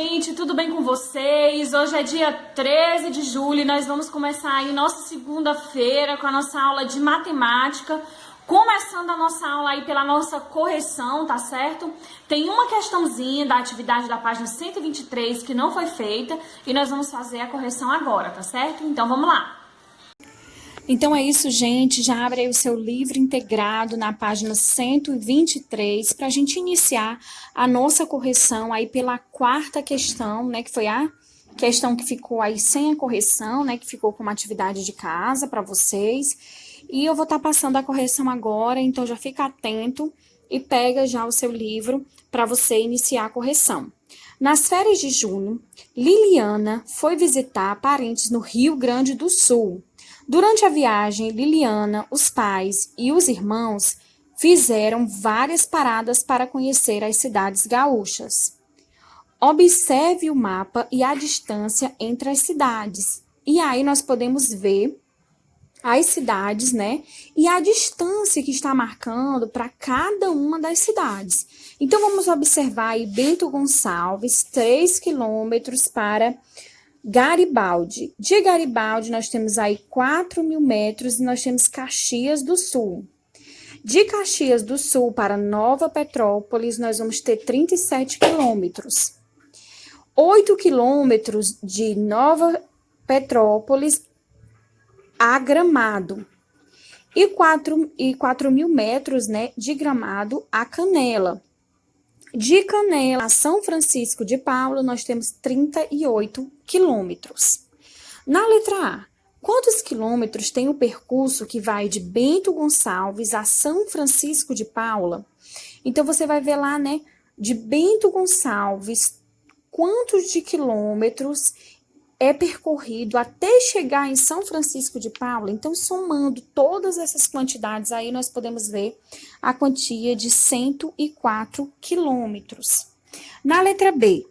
gente, tudo bem com vocês? Hoje é dia 13 de julho e nós vamos começar aí nossa segunda-feira com a nossa aula de matemática, começando a nossa aula aí pela nossa correção, tá certo? Tem uma questãozinha da atividade da página 123 que não foi feita e nós vamos fazer a correção agora, tá certo? Então vamos lá! Então é isso, gente. Já abre aí o seu livro integrado na página 123 para a gente iniciar a nossa correção aí pela quarta questão, né? Que foi a questão que ficou aí sem a correção, né? Que ficou como atividade de casa para vocês. E eu vou estar passando a correção agora, então já fica atento e pega já o seu livro para você iniciar a correção. Nas férias de junho, Liliana foi visitar parentes no Rio Grande do Sul. Durante a viagem, Liliana, os pais e os irmãos fizeram várias paradas para conhecer as cidades gaúchas. Observe o mapa e a distância entre as cidades. E aí nós podemos ver as cidades, né? E a distância que está marcando para cada uma das cidades. Então, vamos observar aí Bento Gonçalves, 3 quilômetros para Garibaldi. De Garibaldi, nós temos aí 4.000 metros e nós temos Caxias do Sul. De Caxias do Sul para Nova Petrópolis, nós vamos ter 37 quilômetros. 8 quilômetros de Nova Petrópolis a Gramado. E 4.000 metros, né, de Gramado a Canela. De Canela a São Francisco de Paula, nós temos 38 quilômetros. Na letra A, quantos quilômetros tem o percurso que vai de Bento Gonçalves a São Francisco de Paula? Então, você vai ver lá, né, de Bento Gonçalves, quantos de quilômetros é percorrido até chegar em São Francisco de Paula. Então, somando todas essas quantidades aí, nós podemos ver a quantia de 104 quilômetros. Na letra B,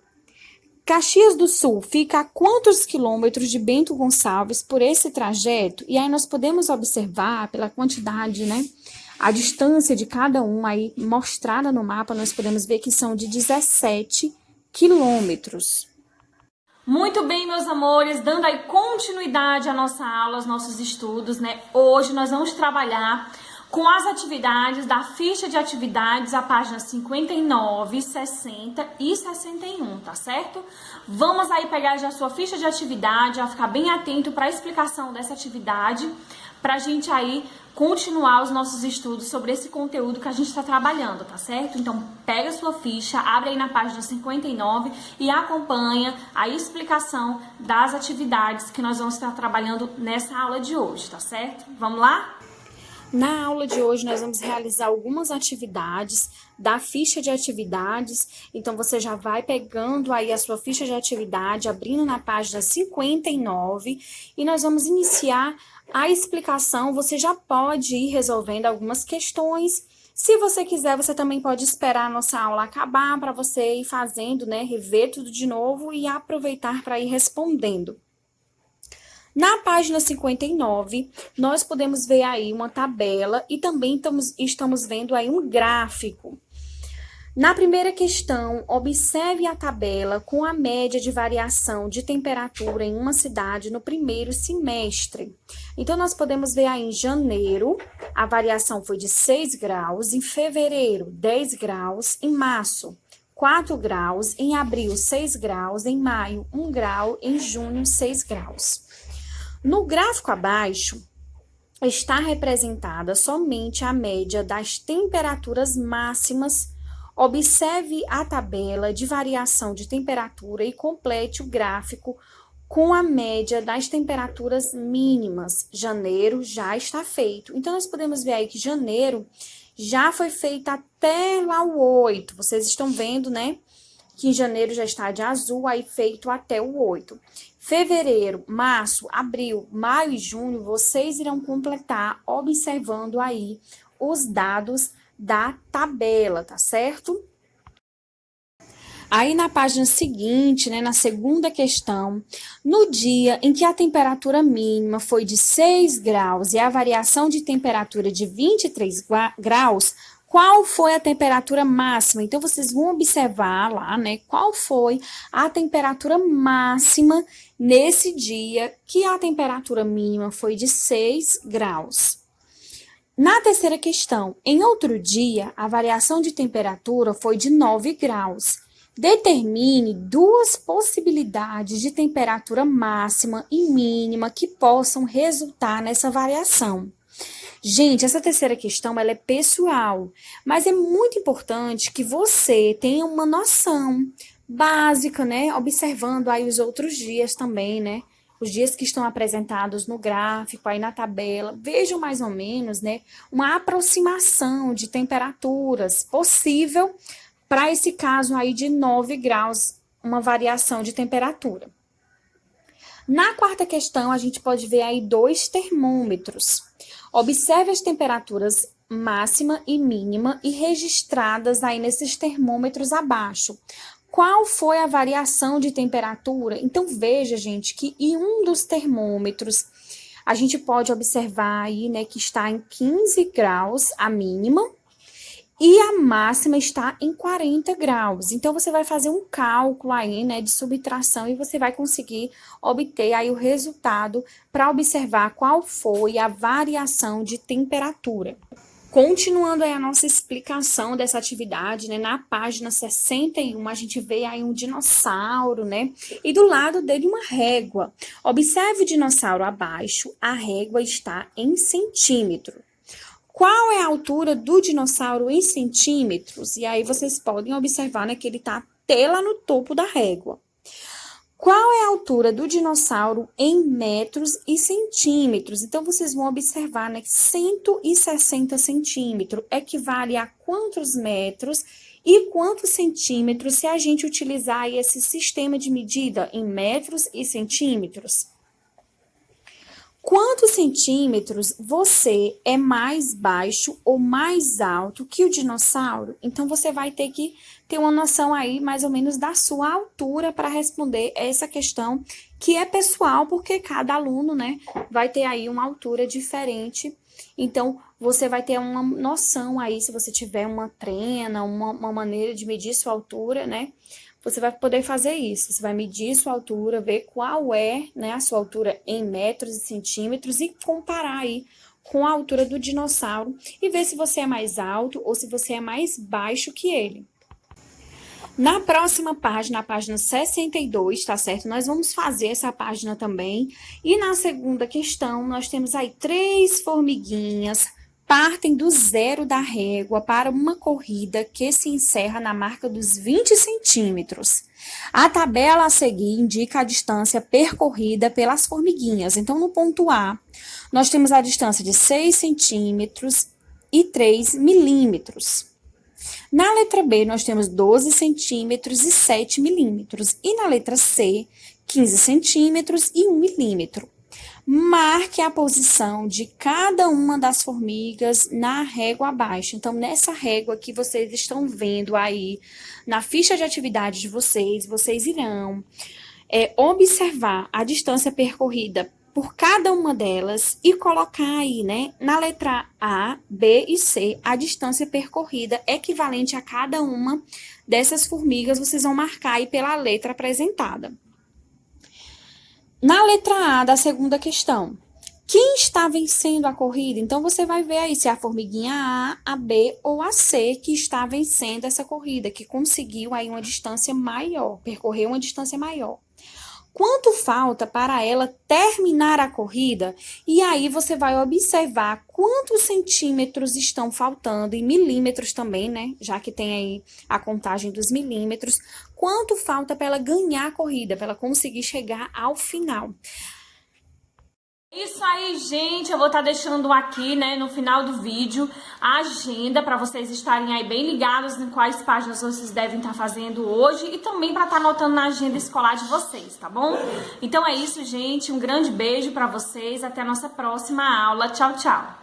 Caxias do Sul fica a quantos quilômetros de Bento Gonçalves por esse trajeto? E aí nós podemos observar pela quantidade, né? A distância de cada um aí mostrada no mapa, nós podemos ver que são de 17 quilômetros. Muito bem, meus amores, dando aí continuidade à nossa aula, aos nossos estudos, né? Hoje nós vamos trabalhar com as atividades da ficha de atividades, a página 59, 60 e 61, tá certo? Vamos aí pegar já a sua ficha de atividade, já ficar bem atento para a explicação dessa atividade, para a gente aí continuar os nossos estudos sobre esse conteúdo que a gente está trabalhando, tá certo? Então, pega a sua ficha, abre aí na página 59 e acompanha a explicação das atividades que nós vamos estar trabalhando nessa aula de hoje, tá certo? Vamos lá? Na aula de hoje, nós vamos realizar algumas atividades da ficha de atividades. Então, você já vai pegando aí a sua ficha de atividade, abrindo na página 59 e nós vamos iniciar a explicação. Você já pode ir resolvendo algumas questões. Se você quiser, você também pode esperar a nossa aula acabar para você ir fazendo, né, rever tudo de novo e aproveitar para ir respondendo. Na página 59, nós podemos ver aí uma tabela e também estamos vendo aí um gráfico. Na primeira questão, observe a tabela com a média de variação de temperatura em uma cidade no primeiro semestre. Então, nós podemos ver aí em janeiro, a variação foi de 6 graus, em fevereiro, 10 graus, em março, 4 graus, em abril, 6 graus, em maio, 1 grau, em junho, 6 graus. No gráfico abaixo, está representada somente a média das temperaturas máximas. Observe a tabela de variação de temperatura e complete o gráfico com a média das temperaturas mínimas. Janeiro já está feito. Então, nós podemos ver aí que janeiro já foi feito até lá o 8. Vocês estão vendo, né? Que em janeiro já está de azul, aí feito até o 8. Fevereiro, março, abril, maio e junho, vocês irão completar observando aí os dados da tabela, tá certo? Aí na página seguinte, né, na segunda questão, no dia em que a temperatura mínima foi de 6 graus e a variação de temperatura de 23 graus, Qual foi a temperatura máxima? Então, vocês vão observar lá, né, qual foi a temperatura máxima nesse dia, que a temperatura mínima foi de 6 graus. Na terceira questão, em outro dia, a variação de temperatura foi de 9 graus. Determine duas possibilidades de temperatura máxima e mínima que possam resultar nessa variação. Gente, essa terceira questão ela é pessoal, mas é muito importante que você tenha uma noção básica, né? Observando aí os outros dias também, né? Os dias que estão apresentados no gráfico, aí na tabela, vejam mais ou menos, né? Uma aproximação de temperaturas possível para esse caso aí de 9 graus, uma variação de temperatura. Na quarta questão, a gente pode ver aí 2 termômetros. Observe as temperaturas máxima e mínima e registradas aí nesses termômetros abaixo. Qual foi a variação de temperatura? Então, veja, gente, que em um dos termômetros, a gente pode observar aí, né, que está em 15 graus a mínima, e a máxima está em 40 graus. Então, você vai fazer um cálculo aí, né, de subtração e você vai conseguir obter aí o resultado para observar qual foi a variação de temperatura. Continuando aí a nossa explicação dessa atividade, né, na página 61, a gente vê aí um dinossauro, né, e do lado dele uma régua. Observe o dinossauro abaixo, a régua está em centímetro. Qual é a altura do dinossauro em centímetros? E aí vocês podem observar, né, que ele está até lá no topo da régua. Qual é a altura do dinossauro em metros e centímetros? Então, vocês vão observar, né, que 160 centímetros equivale a quantos metros e quantos centímetros se a gente utilizar aí esse sistema de medida em metros e centímetros? Quantos centímetros você é mais baixo ou mais alto que o dinossauro? Então, você vai ter que ter uma noção aí, mais ou menos, da sua altura para responder essa questão, que é pessoal, porque cada aluno, né, vai ter aí uma altura diferente. Então, você vai ter uma noção aí, se você tiver uma trena, uma maneira de medir sua altura, né? Você vai poder fazer isso, você vai medir sua altura, ver qual é, né, a sua altura em metros e centímetros e comparar aí com a altura do dinossauro e ver se você é mais alto ou se você é mais baixo que ele. Na próxima página, a página 62, tá certo? Nós vamos fazer essa página também. E na segunda questão, nós temos aí 3 formiguinhas, partem do zero da régua para uma corrida que se encerra na marca dos 20 centímetros. A tabela a seguir indica a distância percorrida pelas formiguinhas. Então, no ponto A, nós temos a distância de 6 centímetros e 3 milímetros. Na letra B, nós temos 12 centímetros e 7 milímetros. E na letra C, 15 centímetros e 1 milímetro. Marque a posição de cada uma das formigas na régua abaixo. Então, nessa régua que vocês estão vendo aí, na ficha de atividade de vocês, vocês irão observar a distância percorrida por cada uma delas e colocar aí, né, na letra A, B e C, a distância percorrida equivalente a cada uma dessas formigas, vocês vão marcar aí pela letra apresentada. Na letra A da segunda questão, quem está vencendo a corrida? Então, você vai ver aí se é a formiguinha A, a B ou a C que está vencendo essa corrida, que conseguiu aí uma distância maior, percorreu uma distância maior. Quanto falta para ela terminar a corrida? E aí você vai observar quantos centímetros estão faltando, em milímetros também, né? Já que tem aí a contagem dos milímetros. Quanto falta para ela ganhar a corrida, para ela conseguir chegar ao final? Isso aí, gente, eu vou estar deixando aqui, né, no final do vídeo, a agenda para vocês estarem aí bem ligados em quais páginas vocês devem estar fazendo hoje e também para estar anotando na agenda escolar de vocês, tá bom? Então é isso, gente, um grande beijo para vocês, até a nossa próxima aula, tchau, tchau!